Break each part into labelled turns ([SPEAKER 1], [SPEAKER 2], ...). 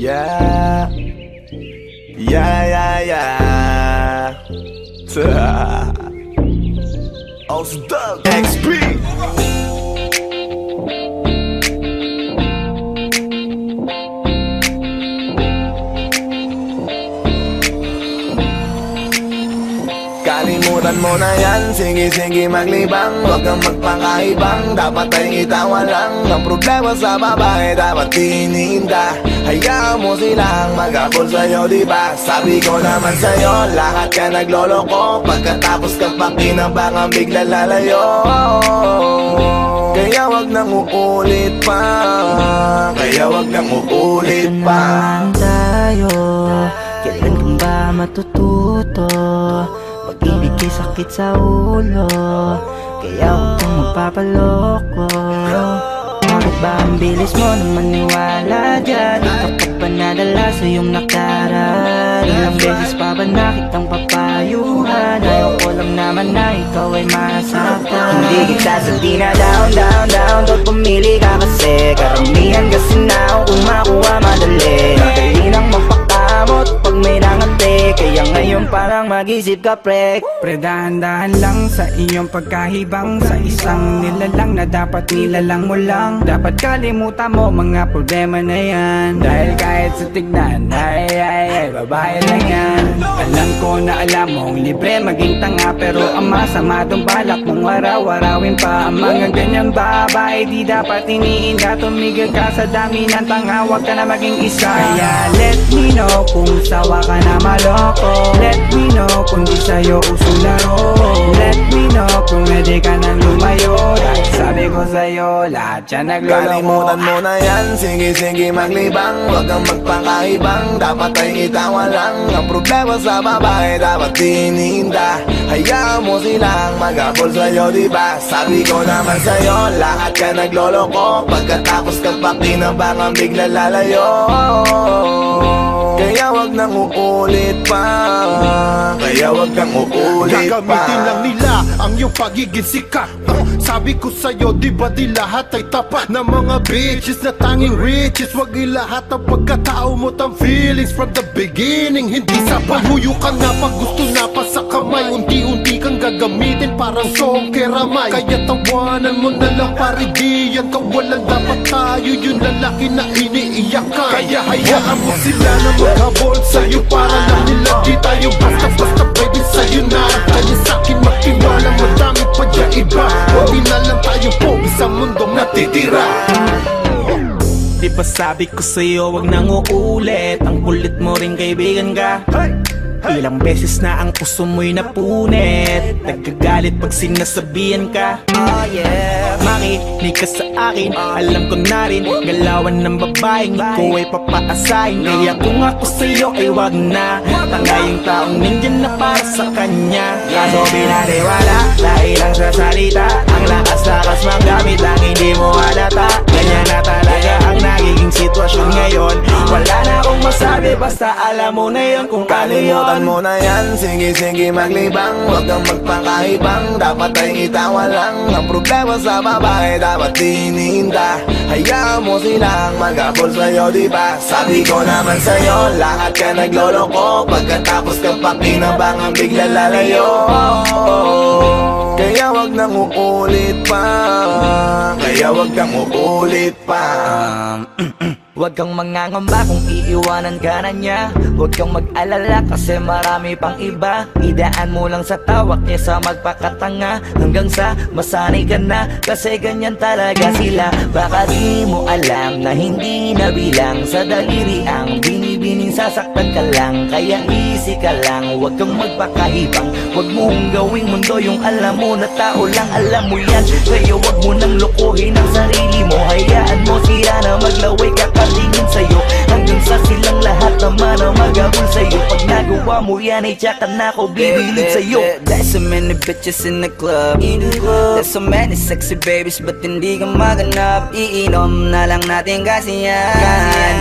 [SPEAKER 1] Yeah. Yeah, yeah, yeah. Osdog XP. Kalimutan mo na yan, sige maglibang. Huwag kang magpakaibang, dapat ay itawa lang. Ang problema sa babae, dapat tininda. Hayaan mo silang mag-abol sa'yo, diba? Sabi ko naman sa'yo, lahat ka nagloloko. Pagkatapos ka pa kinabangan, bigla lalayo. Kaya wag nang uulit pa, kaya wag nang uulit pa.
[SPEAKER 2] Tayo, kailan kang ba matututo? Pag-ibig ay sakit sa ulo, kaya huwag kang magpapaloko. Bakit ba ang bilis mo na maniwala dyan? Di ka pa ba nadala sa iyong nakaraan? Ilang beses pa ba nakitang papayuhan? Ayaw ko lang naman na ikaw ay masaktan. Hindi kita sa down. Tot pumili ka kasi karamihan kasi na kung makuha madali. Madali nang mapakamot pag may nangante. Kaya ngayon parang mag-isip ka pre.
[SPEAKER 3] Pre, dahan-dahan lang sa iyong pagkahibang. Sa isang nilalang na dapat nilalang mo lang. Dapat kalimutan mo mga problema na yan. Dahil kahit sa tignan, ay, babae lang yan. Alam ko na alam mong libre maging tanga, pero ang masama dong balak mong araw-arawin pa. Ang mga ganyang babae di dapat iniinda. Tumigil ka sa dami ng tanga, huwag ka na maging isa. Kaya let me know kung sawa ka na maloko. Let me know kung di sa'yo uso laro. Let me know kung pwede ka nang lumayo. Dahil sabi ko sa'yo, lahat yan nagloloko.
[SPEAKER 1] Kalimutan mo na yan, sige maglibang. Huwag kang magpakaibang, dapat ay itawa lang. Ang problema sa babae, dapat tininda. Hayaan mo silang mag-abol sa'yo, diba? Sabi ko naman sa'yo, lahat ka nagloloko. Pagkatapos ka pa kinabangan, bigla lalayo. Kaya wag nang uulit pa, kaya wag kang uulit pa.
[SPEAKER 4] Gagamitin lang nila ang iyong pagiging sikat. Sabi ko sa'yo, di ba di lahat ay tapat na mga bitches na tanging riches? Wag ilahat ang pagkatao mo't ang feelings from the beginning. Hindi sa paghuyo ka na pag gusto na pa sa kamay. Unti-unti kang gagamitin parang song keramay. Kaya tawanan mo na lang pare, di yan kawalan. Dapat tayo yung lalaki na iniiyak ka. Kaya hayaan mo sila na maghabol sa'yo, para lang nila di tayo basta-basta baby sa'yo na. Kaya sa'kin magtiwala, madami pa dyan iba. Huwag na lang tayo pogi sa mundong natitira.
[SPEAKER 5] Di ba sabi ko sa'yo, wag nang uulit. Ang kulit mo rin kaibigan ka. Ilang beses na ang puso mo'y napunit. Nagkagalit pag sinasabihan ka.
[SPEAKER 2] Oh yeah,
[SPEAKER 5] Makinig ka sa akin, alam ko na rin galawan ng babaeng ikaw ay papaasahin. Kaya kung ako sa'yo ay wag na. Tanga yung taong nandyan na para sa kanya. Kaso binaniwala dahil lang sa salita. Ang lakas-lakas mang gamit lang hindi mo halata. Ganyan na talaga ang nagiging sitwasyon ngayon. Wala na akong masabi, basta alam mo na yun kung ano yun.
[SPEAKER 1] Kalimutan mo na yan, sige maglibang. Huwag kang magpakaibang, dapat ay itawa lang. Ang problema sa babae, dapat tininda. Hayaan mo silang mag-abol sa'yo, diba? Sabi ko naman sa'yo, lahat ka nagloloko. Pagkatapos ka pa kinabangan, bigla lalayo. Kaya wag nang uulit pa, kaya wag kang uulit pa.
[SPEAKER 2] Huwag kang mangangamba kung iiwanan ka na niya. Huwag kang mag-alala kasi marami pang iba. Idaan mo lang sa tawak niya sa magpakatanga, hanggang sa masanay ka na, kasi ganyan talaga sila. Baka di mo alam na hindi nabilang sa daliri ang binibining sasaktan ka lang. Kaya easy ka lang, huwag kang magpakaibang. Huwag mong gawing mundo yung alam mo na tao lang alam mo yan. Kaya huwag mo nang lokohin ang sarili mo. Hayaan mo sila na maglaway kakalingin sa'yo, hanggang sa silang lahat naman ang mag-abol sa'yo. Pag nagawa mo yan ay tsaka na ako bibilid sa'yo.
[SPEAKER 6] There's so many bitches in the club. There's so many sexy babies, but hindi ka maganap. Iinom na lang natin kasi yan.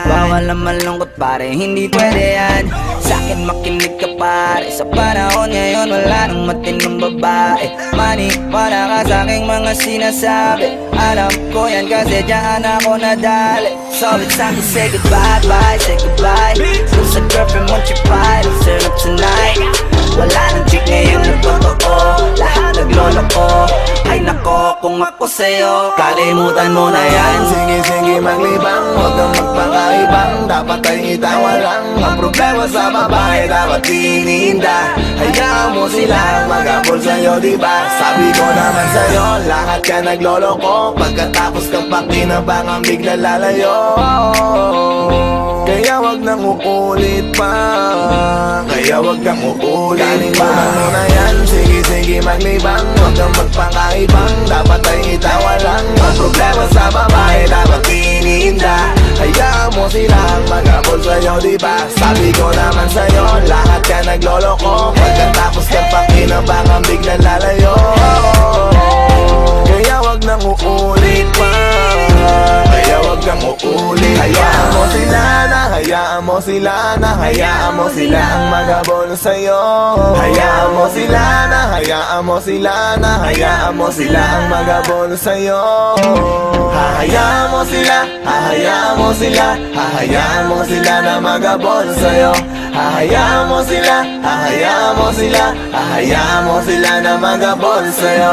[SPEAKER 6] Bawal na malungkot pare, hindi pwede yan. Sa'kin makinig ka pare, sa panahon ngayon wala nang matinong babae. Maniwala ka sa'king mga sinasabi, alam ko yan kasi dyan ako nadali. So it's time to say goodbye, bye, say goodbye. Kung sa girlfriend mo chipay, let's turn up tonight. Wala nang chick ngayon na totoo, lahat nagloloko. Ay nako, kung ako sa'yo,
[SPEAKER 2] Kalimutan mo na yan.
[SPEAKER 1] Sige maglibang, huwag kang magpakaibang. Dapat ay itawa lang. Ang problema sa babae dapat tininda. Hayaan mo sila mag-apol sa'yo, diba? Sabi ko naman sa'yo, lahat ka nagloloko. Pagkatapos kang pakinabangang bigla lalayo. Kaya wag nang uulit pa, kaya wag kang uulit pa. Kalimutan mo na yan, sige maglibang. Huwag kang magpakaibang, dapat ay itawa lang. Ang problema sa babae dapat tininda. Hayaan mo silang mag-apol sa'yo, diba? Sabi ko naman sa'yo, lahat ka nagloloko. Pagkatapos kang pakinabangang bigla lalayo. Kaya wag nang uulit pa, kaya wag kang uulit. Hayaan mo sila na, hayaan mo sila na, hayaan mo sila ang maghabol sa'yo. Hayaan mo sila na, hayaan mo sila na, hayaan mo sila ang maghabol sa'yo. Hahayaan mo sila, hahayaan mo sila, hahayaan mo sila na maghabol sa'yo. Hahayaan mo sila, hahayaan mo sila, hahayaan mo sila na maghabol sa'yo.